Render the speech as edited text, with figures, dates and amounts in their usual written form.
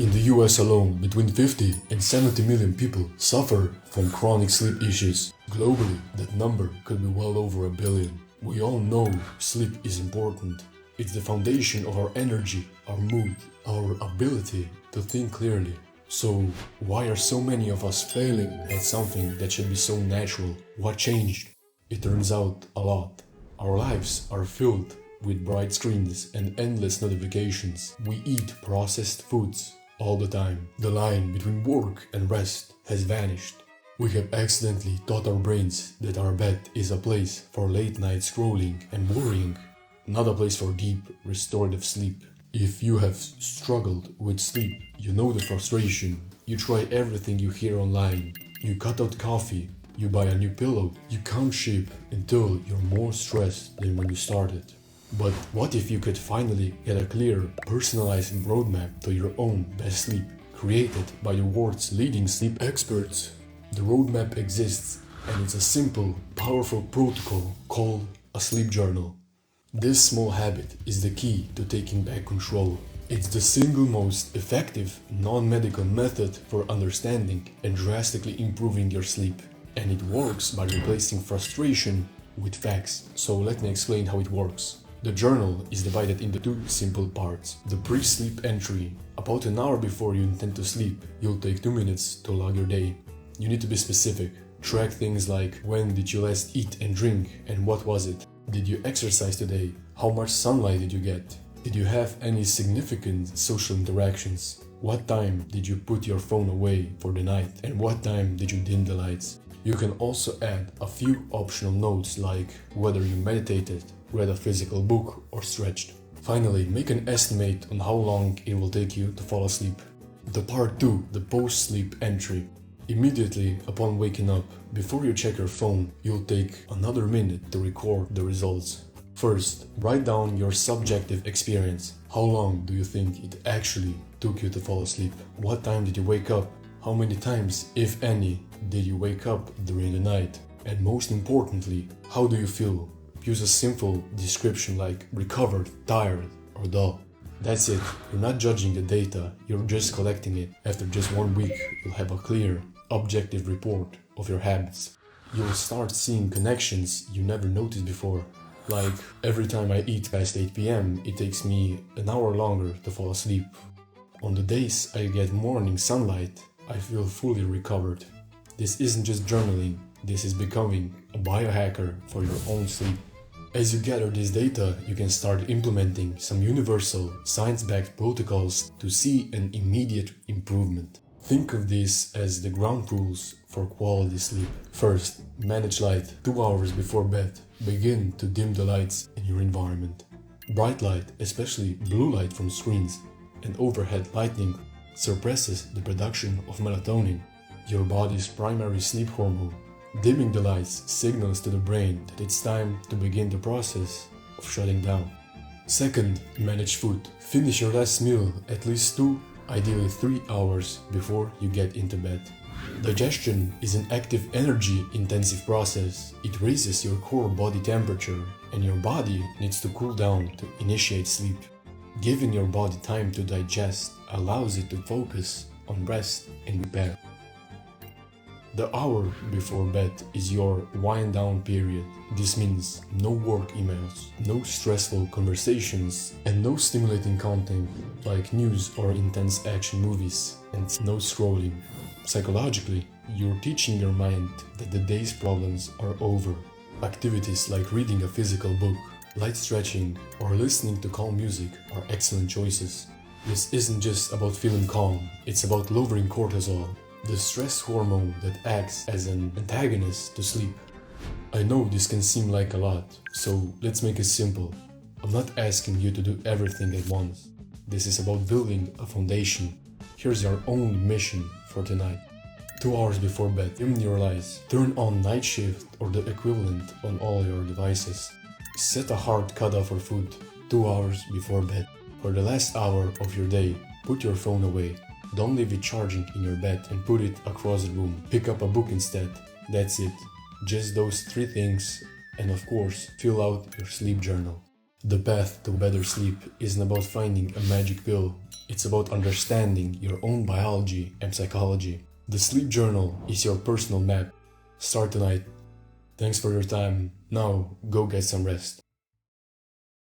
In the US alone, between 50 and 70 million people suffer from chronic sleep issues. Globally, that number could be well over a billion. We all know sleep is important. It's the foundation of our energy, our mood, our ability to think clearly. So, why are so many of us failing at something that should be so natural? What changed? It turns out a lot. Our lives are filled with bright screens and endless notifications. We eat processed foods all the time. The line between work and rest has vanished. We have accidentally taught our brains that our bed is a place for late night scrolling and worrying, not a place for deep, restorative sleep. If you have struggled with sleep, you know the frustration. You try everything you hear online. You cut out coffee. You buy a new pillow. You count sheep until you're more stressed than when you started. But what if you could finally get a clear, personalized roadmap to your own best sleep, created by the world's leading sleep experts? The roadmap exists, and it's a simple, powerful protocol called a sleep journal. This small habit is the key to taking back control. It's the single most effective non-medical method for understanding and drastically improving your sleep. And it works by replacing frustration with facts. So let me explain how it works. The journal is divided into two simple parts. The pre-sleep entry. About an hour before you intend to sleep, you'll take 2 minutes to log your day. You need to be specific. Track things like when did you last eat and drink and what was it? Did you exercise today? How much sunlight did you get? Did you have any significant social interactions? What time did you put your phone away for the night? And what time did you dim the lights? You can also add a few optional notes like whether you meditated, read a physical book, or stretched. Finally, make an estimate on how long it will take you to fall asleep. The part 2, the post-sleep entry. Immediately upon waking up, before you check your phone, you'll take another minute to record the results. First, write down your subjective experience. How long do you think it actually took you to fall asleep? What time did you wake up? How many times, if any, did you wake up during the night? And most importantly, how do you feel? Use a simple description like recovered, tired, or dull. That's it. You're not judging the data, you're just collecting it. After just 1 week, you'll have a clear, objective report of your habits. You'll start seeing connections you never noticed before. Like, every time I eat past 8 p.m, it takes me an hour longer to fall asleep. On the days I get morning sunlight, I feel fully recovered. This isn't just journaling, this is becoming a biohacker for your own sleep. As you gather this data, you can start implementing some universal, science-backed protocols to see an immediate improvement. Think of this as the ground rules for quality sleep. First, manage light. 2 hours before bed, begin to dim the lights in your environment. Bright light, especially blue light from screens and overhead lighting, suppresses the production of melatonin, your body's primary sleep hormone. Dimming the lights signals to the brain that it's time to begin the process of shutting down. Second, manage food. Finish your last meal at least 2, ideally 3 hours before you get into bed. Digestion is an active, energy-intensive process. It raises your core body temperature, and your body needs to cool down to initiate sleep. Giving your body time to digest allows it to focus on rest and repair. The hour before bed is your wind down period. This means no work emails, no stressful conversations, and no stimulating content like news or intense action movies, and no scrolling. Psychologically, you're teaching your mind that the day's problems are over. Activities like reading a physical book, light stretching, or listening to calm music are excellent choices. This isn't just about feeling calm, it's about lowering cortisol, the stress hormone that acts as an antagonist to sleep. I know this can seem like a lot, so let's make it simple. I'm not asking you to do everything at once. This is about building a foundation. Here's your own mission for tonight. 2 hours before bed, dim your lights. Turn on night shift or the equivalent on all your devices. Set a hard cutoff for food 2 hours before bed. For the last hour of your day, put your phone away. Don't leave it charging in your bed and put it across the room. Pick up a book instead. That's it. Just those 3 things, and of course, fill out your sleep journal. The path to better sleep isn't about finding a magic pill. It's about understanding your own biology and psychology. The sleep journal is your personal map. Start tonight. Thanks for your time. Now, go get some rest.